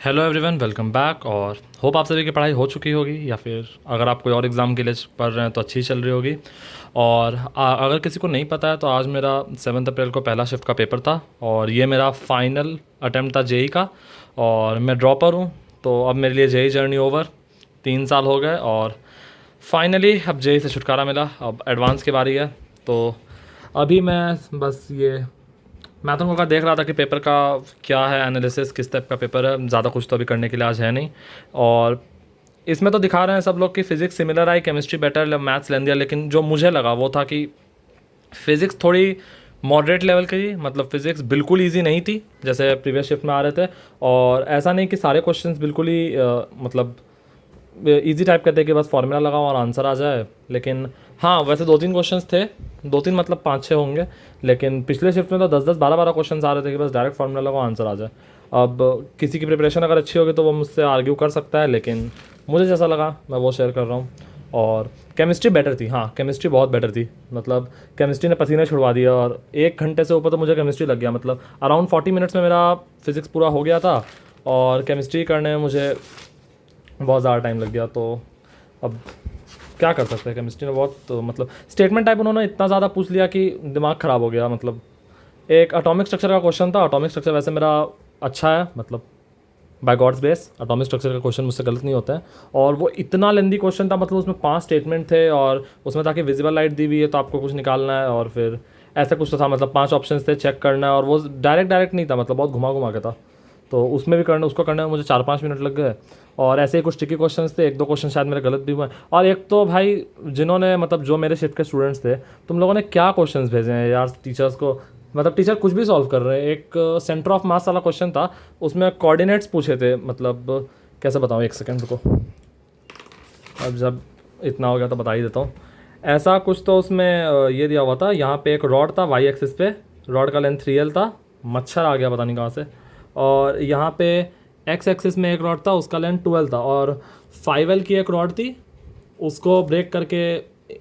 Hello everyone, welcome back. और hope आप सभी की पढ़ाई हो चुकी होगी, या फिर अगर आप कोई और एग्ज़ाम के लिए पढ़ रहे हैं तो अच्छी चल रही होगी। और अगर किसी को नहीं पता है तो आज मेरा 7 अप्रैल को पहला शिफ्ट का पेपर था और ये मेरा फाइनल अटेम्प्ट था जेई का। और मैं ड्रॉपर हूँ, तो अब मेरे लिए जेई जर्नी ओवर। 3 साल हो गए और फाइनली अब जेई से छुटकारा मिला। अब एडवांस की बारी है। तो अभी मैं बस ये मैथन का देख रहा था कि पेपर का क्या है, एनालिसिस किस टाइप का पेपर है। ज़्यादा कुछ तो अभी करने के लिए आज है नहीं। और इसमें तो दिखा रहे हैं सब लोग कि physics similar I, chemistry better, maths लें दिया। लेकिन जो मुझे लगा वो था कि फ़िज़िक्स थोड़ी मॉडरेट लेवल की, मतलब फ़िज़िक्स बिल्कुल इजी नहीं थी जैसे प्रीवियस शिफ्ट में आ रहे थे। और ऐसा नहीं कि सारे क्वेश्चंस बिल्कुल ही मतलब इजी टाइप करते कि बस फार्मूला लगाओ और आंसर आ जाए। लेकिन हाँ, वैसे 2-3 क्वेश्चंस थे, 2-3 मतलब 5-6 होंगे। लेकिन पिछले शिफ्ट में तो 10-10 12-12 क्वेश्चंस आ रहे थे कि बस डायरेक्ट फार्मूला लगाओ आंसर आ जाए। अब किसी की प्रिपरेशन अगर अच्छी होगी तो वो मुझसे आर्ग्यू कर सकता है, लेकिन मुझे जैसा लगा मैं वो शेयर कर रहा हूँ। और केमिस्ट्री बेटर थी, हाँ केमिस्ट्री बहुत बेटर थी। मतलब केमिस्ट्री ने पसीने छुड़वा दिया और 1 घंटे से ऊपर तो मुझे केमिस्ट्री लग गया। मतलब अराउंड 40 मिनट्स में मेरा फिज़िक्स पूरा हो गया था और केमिस्ट्री करने में मुझे बहुत ज़्यादा टाइम लग गया। तो अब क्या कर सकते हैं, केमिस्ट्री ने बहुत मतलब स्टेटमेंट टाइप उन्होंने इतना ज़्यादा पूछ लिया कि दिमाग ख़राब हो गया। मतलब एक एटॉमिक स्ट्रक्चर का क्वेश्चन था। एटॉमिक स्ट्रक्चर वैसे मेरा अच्छा है, मतलब by God's grace atomic structure का क्वेश्चन मुझसे गलत नहीं होता है। और वो इतना लेंदी क्वेश्चन था, मतलब उसमें 5 स्टेटमेंट थे और उसमें था कि विजिबल लाइट दी हुई है तो आपको कुछ निकालना है, और फिर ऐसा कुछ तो था। मतलब 5 ऑप्शन थे, चेक करना है। और वो डायरेक्ट डायरेक्ट नहीं था, मतलब बहुत घुमा घुमा के था। तो उसमें भी करना, उसको करने में मुझे 4-5 मिनट लग गए। और ऐसे ही कुछ ट्रिकी क्वेश्चंस थे, 1-2 क्वेश्चन शायद मेरे गलत भी हुए। और एक तो भाई, जिन्होंने मतलब जो मेरे शिफ्ट के स्टूडेंट्स थे, तुम लोगों ने क्या क्वेश्चंस भेजे हैं यार टीचर्स को। मतलब टीचर कुछ भी सॉल्व कर रहे हैं। एक सेंटर ऑफ मास वाला क्वेश्चन था, उसमें कोऑर्डिनेट्स पूछे थे। मतलब कैसे बताऊँ, एक सेकेंड रुको। अब जब इतना हो गया तो बता ही देता हूँ। ऐसा कुछ तो उसमें ये दिया हुआ था, यहाँ पे एक रॉड था वाई एक्सिस पे, रॉड का लेंथ 3L था। मच्छर आ गया पता नहीं कहाँ से। और यहाँ पे एक्स एक्सिस में एक रॉड था, उसका लेंथ 12 था। और 5L की एक रॉड थी, उसको ब्रेक करके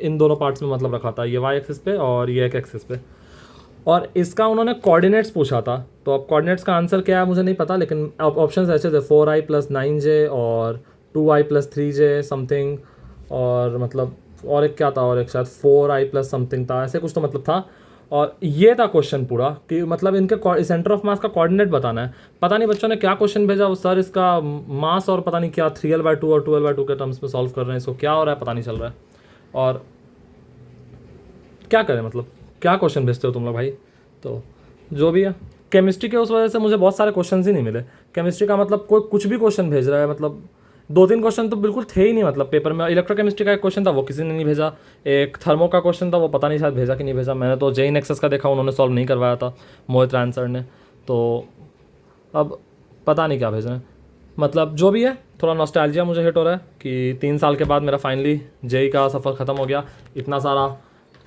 इन दोनों पार्ट्स में मतलब रखा था, ये वाई एक्सिस पे और ये एक एक्सिस पे। और इसका उन्होंने कोऑर्डिनेट्स पूछा था। तो अब कोऑर्डिनेट्स का आंसर क्या है मुझे नहीं पता, लेकिन अब ऑप्शन ऐसे थे 4i + 9j और 2i + 3j समथिंग। और मतलब और एक क्या था, और एक शायद 4i + समथिंग था, ऐसे कुछ तो मतलब था। और ये था क्वेश्चन पूरा कि मतलब इनके सेंटर ऑफ मास का कोऑर्डिनेट बताना है। पता नहीं बच्चों ने क्या क्वेश्चन भेजा, वो सर इसका मास और पता नहीं क्या 3L/2 और 2L/2 के टर्म्स में सॉल्व कर रहे हैं। इसको क्या हो रहा है पता नहीं चल रहा है। और क्या करें, मतलब क्या क्वेश्चन भेजते हो तुम लोग भाई। तो जो भी है, केमिस्ट्री के उस वजह से मुझे बहुत सारे क्वेश्चन ही नहीं मिले। केमिस्ट्री का मतलब कोई कुछ भी क्वेश्चन भेज रहा है। मतलब 2-3 क्वेश्चन तो बिल्कुल थे ही नहीं मतलब पेपर में। इलेक्ट्रोकेमिस्ट्री का एक क्वेश्चन था, वो किसी ने नहीं भेजा। एक थर्मो का क्वेश्चन था, वो पता नहीं शायद भेजा कि नहीं भेजा। मैंने तो जेई नेक्सस का देखा, उन्होंने सॉल्व नहीं करवाया था, मोहित रैन सर ने। तो अब पता नहीं क्या भेज रहे हैं। मतलब जो भी है, थोड़ा नॉस्टैल्जिया मुझे हिट हो रहा है कि 3 साल के बाद मेरा फाइनली जेई का सफ़र ख़त्म हो गया। इतना सारा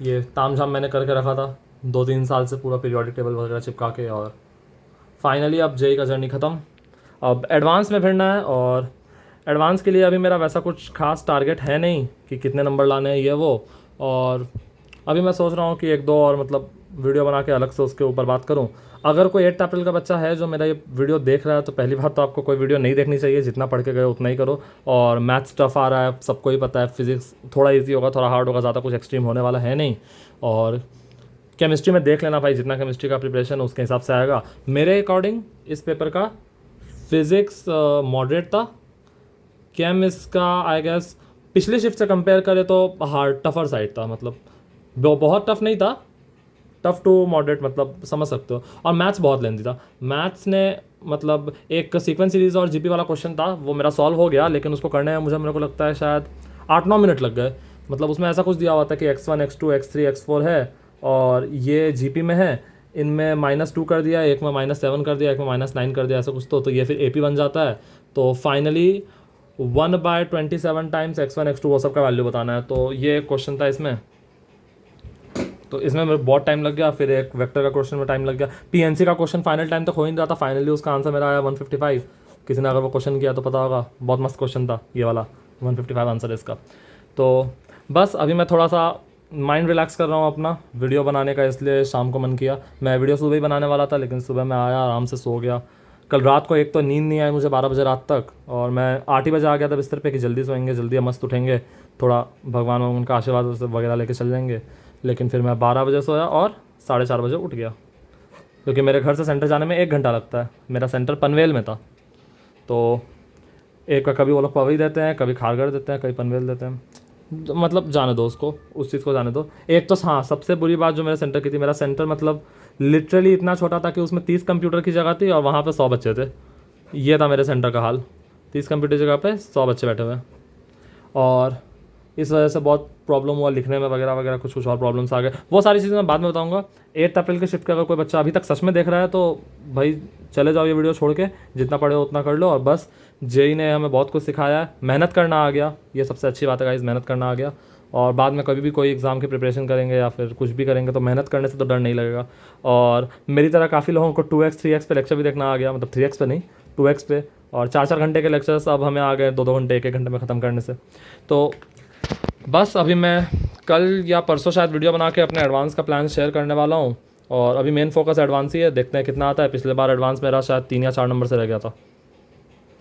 ये तामझाम मैंने करके रखा था 2-3 साल से, पूरा पीरियोडिक टेबल वगैरह चिपका के। और फाइनली अब जेई का जर्नी ख़त्म। अब एडवांस में फिरना है। और एडवांस के लिए अभी मेरा वैसा कुछ खास टारगेट है नहीं कि कितने नंबर लाने हैं ये वो। और अभी मैं सोच रहा हूँ कि 1-2 और मतलब वीडियो बना के अलग से उसके ऊपर बात करूँ। अगर कोई 8 अप्रैल का बच्चा है जो मेरा ये वीडियो देख रहा है, तो पहली बात तो आपको कोई वीडियो नहीं देखनी चाहिए, जितना पढ़ के गए उतना ही करो। और मैथ्स टफ आ रहा है, सबको ही पता है। फिजिक्स थोड़ा इजी होगा, थोड़ा हार्ड होगा, ज़्यादा कुछ एक्सट्रीम होने वाला है नहीं। और केमिस्ट्री में देख लेना भाई, जितना केमिस्ट्री का प्रिपरेशन उसके हिसाब से आएगा। मेरे अकॉर्डिंग इस पेपर का फिज़िक्स मॉडरेट था। केम इसका आई गेस पिछले शिफ्ट से कंपेयर करें तो हार्ड टफर साइड था। मतलब बहुत टफ नहीं था, टफ टू मॉडरेट, मतलब समझ सकते हो। और मैथ्स बहुत लेंदी था। मैथ्स ने मतलब एक सीक्वेंस सीरीज और जीपी वाला क्वेश्चन था, वो मेरा सॉल्व हो गया, लेकिन उसको करने में मेरे को लगता है शायद 8-9 मिनट लग गए। मतलब उसमें ऐसा कुछ दिया हुआ था कि x1 x2 x3 x4 है और ये जीपी में है। इनमें -2 कर दिया, एक में -7 कर दिया, एक में -9 कर दिया, ऐसा कुछ तो ये फिर एपी बन जाता है। तो फाइनली 1/27 टाइम्स x1 x2 वो सब का वैल्यू बताना है। तो ये क्वेश्चन था इसमें। तो इसमें मेरे बहुत टाइम लग गया। फिर एक वेक्टर का क्वेश्चन में टाइम लग गया। पीएनसी का क्वेश्चन फाइनल टाइम तक हो ही नहीं रहा था। फाइनली उसका आंसर मेरा आया 155। किसी ने अगर वो क्वेश्चन किया तो पता होगा, बहुत मस्त क्वेश्चन था ये वाला। 155 आंसर है इसका। तो बस अभी मैं थोड़ा सा माइंड रिलैक्स कर रहा हूँ अपना वीडियो बनाने का, इसलिए शाम को मन किया। मैं वीडियो सुबह ही बनाने वाला था, लेकिन सुबह मैं आया, आराम से सो गया, कल रात को एक तो नींद नहीं आई मुझे 12 बजे रात तक, और मैं 8 ही बजे आ गया था बिस्तर पे कि जल्दी सोएंगे, जल्दी मस्त उठेंगे, थोड़ा भगवान उनका आशीर्वाद वगैरह लेके चल जाएंगे। लेकिन फिर मैं 12 बजे सोया और 4:30 बजे उठ गया, क्योंकि मेरे घर से सेंटर जाने में 1 घंटा लगता है। मेरा सेंटर पनवेल में था, तो एक का कभी वो लोग पवई देते हैं, कभी खारगढ़ देते हैं, कभी पनवेल देते हैं, मतलब जाने दो उसको, उस चीज़ को जाने दो। एक तो हाँ, सबसे बुरी बात जो मेरे सेंटर की थी, मेरा सेंटर मतलब लिटरली इतना छोटा था कि उसमें 30 कंप्यूटर की जगह थी और वहाँ पे 100 बच्चे थे। ये था मेरे सेंटर का हाल, 30 कंप्यूटर जगह पे 100 बच्चे बैठे हुए हैं। और इस वजह से बहुत प्रॉब्लम हुआ लिखने में वगैरह वगैरह, कुछ कुछ और प्रॉब्लम्स आ गए। वो सारी चीज़ें मैं बाद में बताऊंगा। 8 अप्रैल के शिफ्ट का अगर कोई बच्चा अभी तक सच में देख रहा है तो भाई चले जाओ ये वीडियो छोड़ के, जितना पढ़े हो उतना कर लो। और बस जेई ने हमें बहुत कुछ सिखाया है, मेहनत करना आ गया, ये सबसे अच्छी बात है गाइस, मेहनत करना आ गया। और बाद में कभी भी कोई एग्ज़ाम की प्रिपरेशन करेंगे या फिर कुछ भी करेंगे तो मेहनत करने से तो डर नहीं लगेगा। और मेरी तरह काफ़ी लोगों को 2x 3x पे लेक्चर भी देखना आ गया, मतलब 3x पे नहीं 2x पे, और 4-4 घंटे के लेक्चर्स अब हमें आ गए 2-2 घंटे 1-1 घंटे में ख़त्म करने से। तो बस अभी मैं कल या परसों शायद वीडियो बना के अपने एडवांस का प्लान शेयर करने वाला हूँ। और अभी मेन फोकस एडवांस ही है, देखते हैं कितना आता है। पिछले बार एडवांस मेरा शायद 3 या 4 नंबर से रह गया था।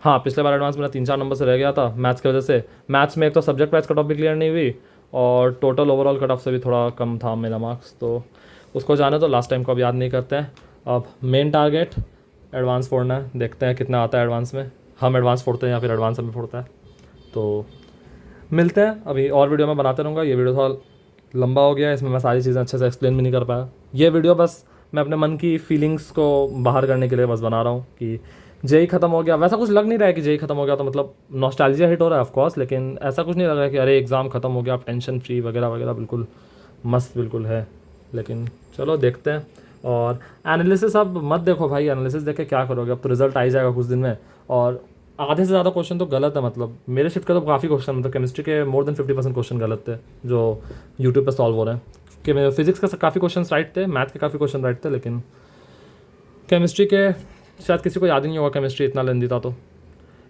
हाँ, पिछले बार एडवांस मेरा 3-4 नंबर से रह गया था मैथ्स की वजह से। मैथ्स में एक तो सब्जेक्ट वाइज कट ऑफ भी क्लियर नहीं हुई, और टोटल ओवरऑल कट ऑफ से भी थोड़ा कम था मेरा मार्क्स, तो उसको जाने तो लास्ट टाइम को अब याद नहीं करते हैं। अब मेन टारगेट एडवांस फोड़ना है, देखते हैं कितना आता है एडवांस में। हम एडवांस फोड़ते हैं या फिर एडवांस हमें फोड़ता है। तो मिलते हैं, अभी और वीडियो मैं बनाते रहूँगा। ये वीडियो थोड़ा लंबा हो गया, इसमें मैं सारी चीज़ें अच्छे से एक्सप्लेन भी नहीं कर पाया। ये वीडियो बस मैं अपने मन की फीलिंग्स को बाहर करने के लिए बस बना रहा हूँ कि जेई ख़त्म हो गया। वैसा कुछ लग नहीं रहा है कि जेई ख़त्म हो गया तो मतलब नॉस्टैल्जिया हिट हो रहा है ऑफकोर्स, लेकिन ऐसा कुछ नहीं लग रहा है कि अरे एग्ज़ाम ख़त्म हो गया, आप टेंशन फ्री वगैरह वगैरह, बिल्कुल मस्त बिल्कुल है। लेकिन चलो देखते हैं। और एनालिसिस अब मत देखो भाई, एनालिसिस देख के क्या करोगे, अब तो रिजल्ट आ ही जाएगा कुछ दिन में। और आधे से ज़्यादा क्वेश्चन तो गलत है, मतलब मेरे शिफ्ट का तो काफ़ी क्वेश्चन, मतलब केमिस्ट्री के मोर देन 50% क्वेश्चन गलत थे जो यूट्यूब पे सॉल्व हो रहे हैं। कि मेरे फिजिक्स का काफ़ी क्वेश्चन राइट थे, मैथ के काफ़ी क्वेश्चन राइट थे, लेकिन केमिस्ट्री के शायद किसी को याद ही नहीं होगा, केमिस्ट्री इतना लेंदी था। तो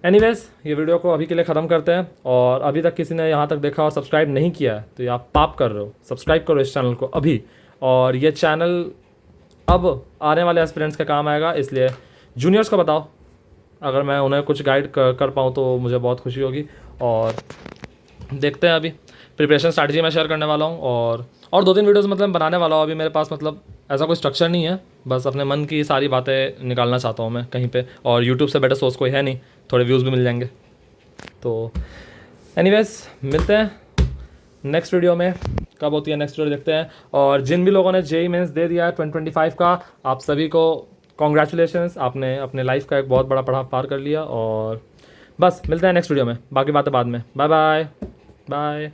एनीवेज, ये वीडियो को अभी के लिए ख़त्म करते हैं। और अभी तक किसी ने यहाँ तक देखा और सब्सक्राइब नहीं किया है तो ये आप पाप कर रहे हो। सब्सक्राइब करो इस चैनल को अभी। और ये चैनल अब आने वाले एस्पिरेंट्स का काम आएगा, इसलिए जूनियर्स को बताओ, अगर मैं उन्हें कुछ गाइड कर पाऊँ तो मुझे बहुत खुशी होगी। और देखते हैं, अभी प्रिपरेशन स्ट्रैटेजी मैं शेयर करने वाला हूँ। और 2-3 वीडियोस मतलब बनाने वाला हूँ। अभी मेरे पास मतलब ऐसा कोई स्ट्रक्चर नहीं है, बस अपने मन की सारी बातें निकालना चाहता हूँ मैं कहीं पे। और यूट्यूब से बेटर सोर्स कोई है नहीं, थोड़े व्यूज़ भी मिल जाएंगे। तो एनीवेज, मिलते हैं नेक्स्ट वीडियो में। कब होती है नेक्स्ट वीडियो देखते हैं। और जिन भी लोगों ने जेई मेंस दे दिया है 2025 का, आप सभी को कॉन्ग्रेचुलेशंस, आपने अपने लाइफ का एक बहुत बड़ा पड़ाव पार कर लिया। और बस मिलते हैं नेक्स्ट वीडियो में, बाकी बातें बाद में। Bye bye bye.